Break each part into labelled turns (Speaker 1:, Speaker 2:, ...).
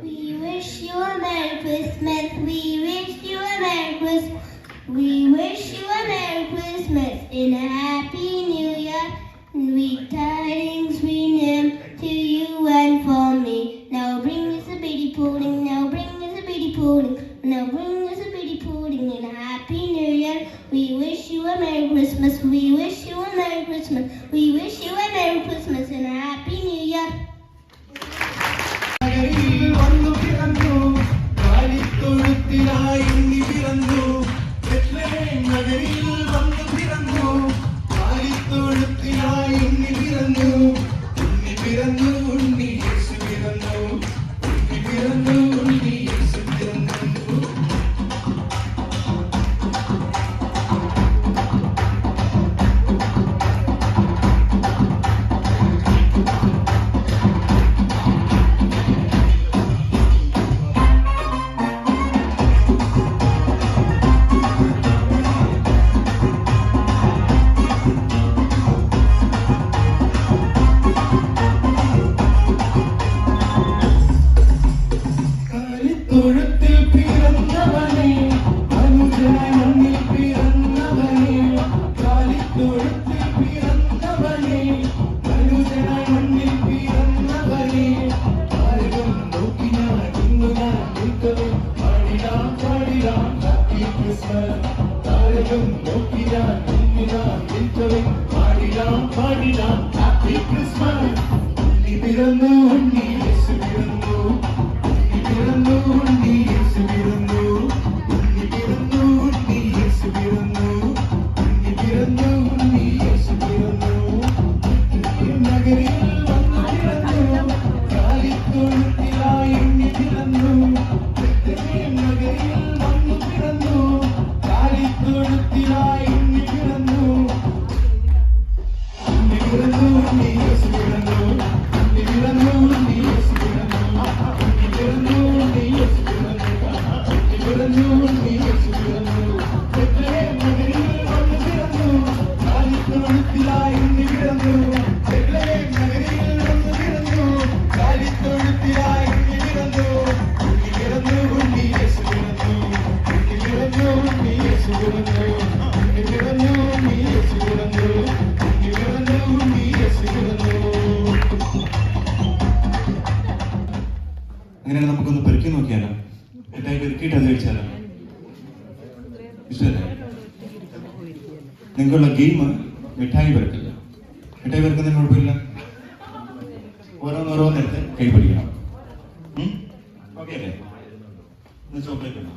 Speaker 1: We wish you a Merry Christmas. We wish you a Merry Christmas. We wish you a Merry Christmas and a Happy New Year. Sweet tidings we name to you and for me. Now bring us a bitty pudding. Now bring us a bitty pudding. Now bring us a bitty pudding and a Happy New Year. We wish you a Merry Christmas. We wish you a Merry Christmas. We wish you a Merry Christmas and a Happy New Year.
Speaker 2: അങ്ങനെ നമുക്കൊന്ന് പെറുക്കി നോക്കിയാലോ? മിഠായി പെറുക്കിയിട്ട് അത് കഴിച്ചാലോ? ഇഷ്ടമല്ലേ? നിങ്ങൾക്കുള്ള game മിഠായി പെറുക്കില്ല. മിഠായി പെറുക്കുന്നതിന് കുഴപ്പമില്ല. ഓരോന്നോരോന്നെടുത്ത് കൈ പിടിക്കണം. ഓക്കെ അല്ലേ? ചോക്ലേറ്റ് ഉണ്ടോ?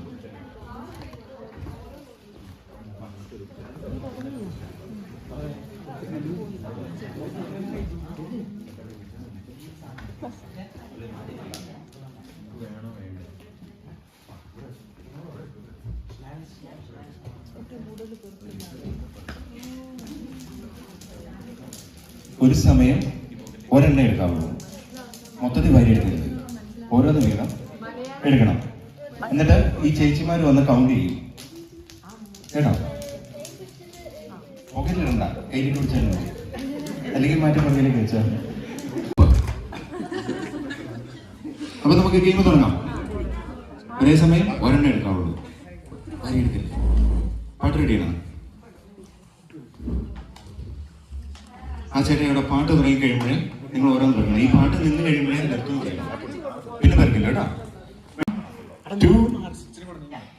Speaker 2: ഒരു സമയം ഒരെണ്ണ എടുക്കാവുള്ളൂ. മൊത്തത്തിൽ വാരി എടുക്കരുത്. ഓരോന്ന് വീതം എടുക്കണം. എന്നിട്ട് ഈ ചേച്ചിമാർ വന്ന് കൗണ്ട് ചെയ്യും കേട്ടോ. പോക്കറ്റിലിടണ്ട, കയ്യിൽ പിടിച്ചാൽ മതി. അല്ലെങ്കിൽ മാറ്റി പുറകിലേക്ക് വെച്ചാൽ. അപ്പൊ നമുക്ക് ഗെയിം തുടങ്ങാം. ഒരേ സമയം ഒരെണ്ണം എടുക്കാവുള്ളൂ. വാരി എടുക്കില്ല. പാട്ട് റെഡിയാണ്. ആ ചേട്ടൻ ഇവിടെ പാട്ട് തുടങ്ങി കഴിയുമ്പോഴേ നിങ്ങൾ ഓരോന്ന് പറയണം. ഈ പാട്ട് നിന്ന് കഴിയുമ്പോഴേ നിർത്തുകയും ചെയ്യണം. പിന്നെ പറക്കില്ല കേട്ടോ. 2,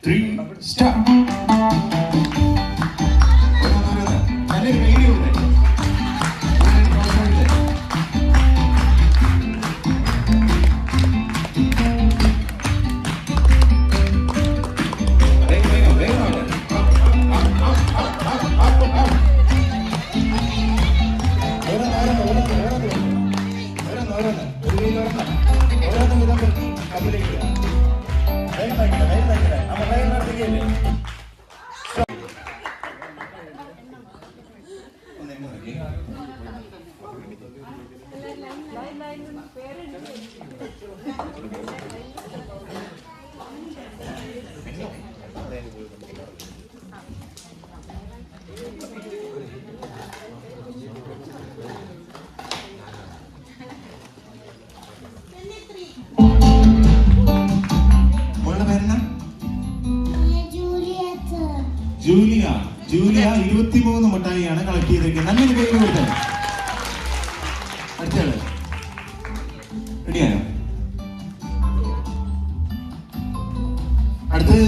Speaker 2: 3 സ്റ്റാർട്ട്. നല്ലൊരു വീഡിയോ ഉണ്ട്. 23 മിഠായിയാണ് കളക്ട് ചെയ്തിരിക്കുന്നത്. നല്ലൊരു കൈ കൊടുത്തത്. അടുത്തയാള് റെഡിയായോ? അടുത്ത്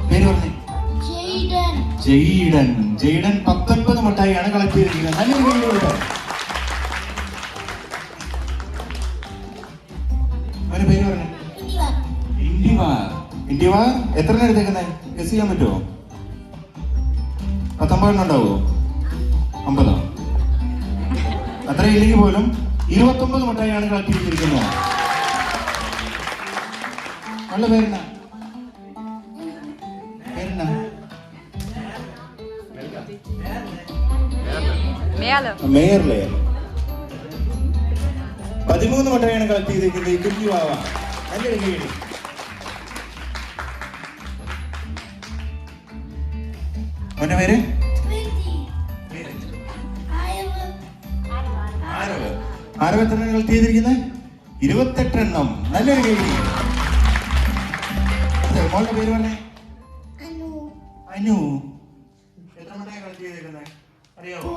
Speaker 2: പേര് പറഞ്ഞേ. ജെയ്ഡൻ. ജെയ്ഡൻ 19 മിഠായിയാണ് കളക്ട് ചെയ്തിരിക്കുന്നത്. നല്ലൊരു കൈ കൊടുത്തത്. അവന്റെ പേര് പറഞ്ഞേ. ഇന്ത്യവാർ. ഇന്ത്യവാർ എത്ര എടുത്തേക്കുന്നത്? ഗസ് ചെയ്യാൻ പറ്റുമോ? 19 ഉണ്ടാവോ? 50? അത്ര ഇല്ലെങ്കിൽ പോലും 29 മിഠായിയാണ് കളക്ട് ചെയ്തിരിക്കുന്നത്. നല്ല പേരെന്നാ? പേരെന്നാ? Mayor layer. 13 മിഠായിയാണ് കളക്ട് ചെയ്തിരിക്കുന്നത്. ഈ കുഞ്ഞു വാവ. നല്ലൊരു കൈയ്യടി. അവന്റെ പേര് ആരവ്. എത്ര കളക്ട് ചെയ്തിരിക്കുന്നത്? 28 എണ്ണം. നല്ലൊരു കൈയ്യടി. മോളുടെ പേര് പറഞ്ഞേ. അനു. എത്ര മിഠായി കളക്ട് ചെയ്തിരിക്കുന്നത് അറിയാമോ?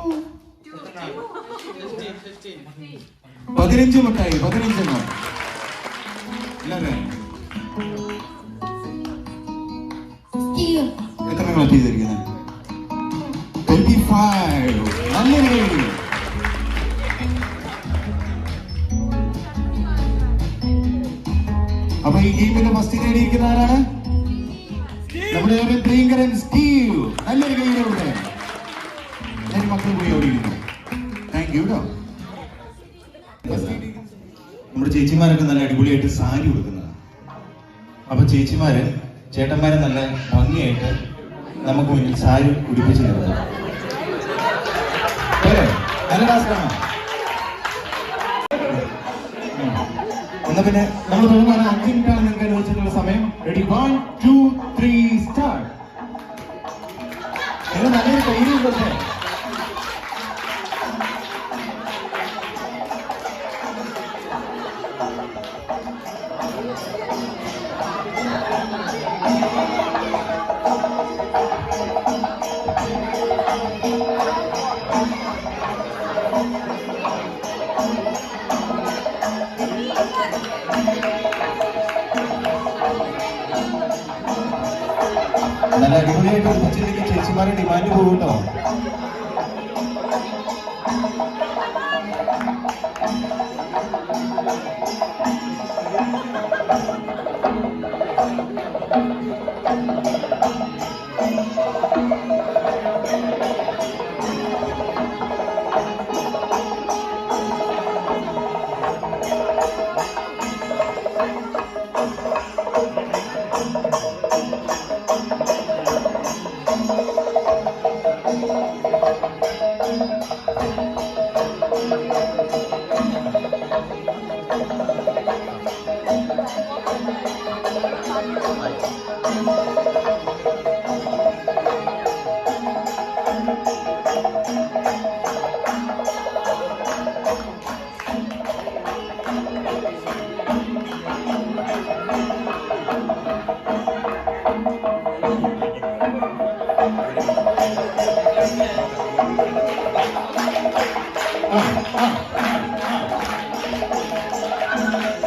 Speaker 2: 15 മിഠായി. 15 എണ്ണം. എത്ര കളക്ട് ചെയ്തിരിക്കുന്നത്? 25. നല്ലൊരു കൈയ്യടി. അപ്പൊ ഈ ഗെയിമിന്റെ ഫസ്റ്റ് നേടിയിരിക്കുന്ന ആരാണ്? നമ്മുടെ പ്രിയങ്കരൻ സ്റ്റീവ്. നല്ലൊരു കൈയ്യടി. മക്കൾ പോയി ഓടിയിരുന്നു. താങ്ക് യു കേട്ടോ. നമ്മുടെ ചേച്ചിമാരൊക്കെ നല്ല അടിപൊളിയായിട്ട് സാരി കൊടുക്കുന്നതാണ്. അപ്പൊ ചേച്ചിമാര് ചേട്ടന്മാരെ നല്ല ഭംഗിയായിട്ട് നമുക്ക് മുന്നിൽ സാരി ഉടുപ്പിച്ച് തരുന്നത്. നല്ല ടാസ്കാണോ? എന്നാ പിന്നെ നമ്മൾ തുടങ്ങുകയാണ്. 5 മിനിറ്റാണ് നിങ്ങൾക്ക് അനുവദിച്ചിട്ടുള്ള സമയം. റെഡി? 1 2 3 സ്റ്റാർട്ട്. നിങ്ങൾ നല്ലൊരു കയ്യിൽ കൊടുത്തേ. നല്ല അടിപൊളിയായിട്ട് ഉറപ്പിച്ചില്ലെങ്കിൽ ചേച്ചിമാരെ ഡിമാൻഡ് പോകും കേട്ടോ.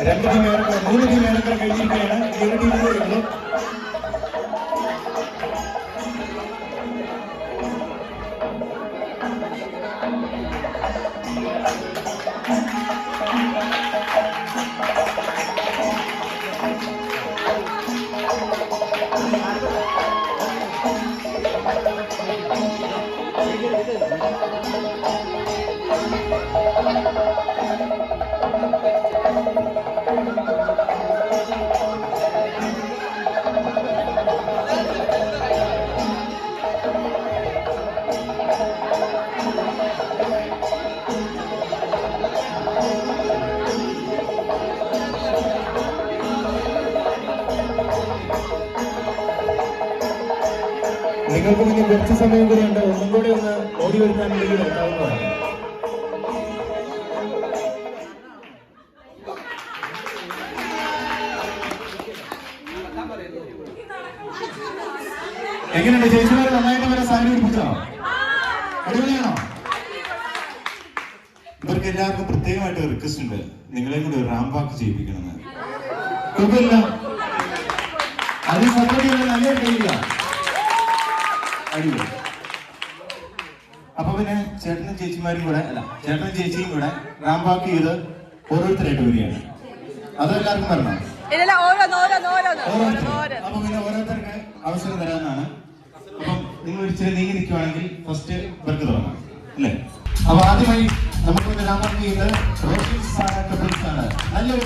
Speaker 2: രണ്ട് ടീം ഏറെക്കുറെ 3 ടീം ഏറെക്കുറെ കഴിഞ്ഞിരിക്കുകയാണ്. 7 ടീമുകളേ ഉള്ളൂ. നിങ്ങൾക്ക് മുന്നിൽ കുറച്ച് സമയം കൂടി ഉണ്ട്. ഒന്നും കൂടി ഒന്ന് ഓടി വരുത്താനുണ്ടെങ്കിൽ നടത്താവുന്നതാണ്. എങ്ങനെയുണ്ട് ചേച്ചിമാരെ? നന്നായിട്ട് വരെ സാരി ഉടുപ്പിച്ചോ? അടിപൊളിയാണോ? ഇവർക്ക് എല്ലാവർക്കും പ്രത്യേകമായിട്ട് റിക്വസ്റ്റ് ഉണ്ട്, നിങ്ങളെ കൂടി ഒരു റാമ്പ് വാക്ക് ചെയ്യിപ്പിക്കണമെന്ന്. കുഴപ്പമില്ല, അതിന് സപ്പോർട്ട് ചെയ്യുന്നത് നല്ലൊരു കഴിയില്ല. അടിപൊളി. അപ്പൊ പിന്നെ ചേട്ടനും ചേച്ചിമാരും കൂടെ ചേട്ടനും ചേച്ചിയും കൂടെ റാമ്പ് വാക്ക് ചെയ്ത് ഓരോരുത്തരായിട്ട് വരികയാണ്. അതെല്ലാവർക്കും പറഞ്ഞോ? അപ്പൊ പിന്നെ ഓരോരുത്തർക്ക് അവസരം തരാനാണ്. അപ്പം നിങ്ങൾ ഇച്ചിരി നീങ്ങി നിൽക്കുവാണെങ്കിൽ ഫസ്റ്റ് ഇവർക്ക് തുടങ്ങാം അല്ലേ? അപ്പൊ ആദ്യമായി നമുക്ക് റാമ്പ് വാക്ക് ചെയ്യുന്നത് റോഷിൻ സാറാണ്. നല്ലൊരു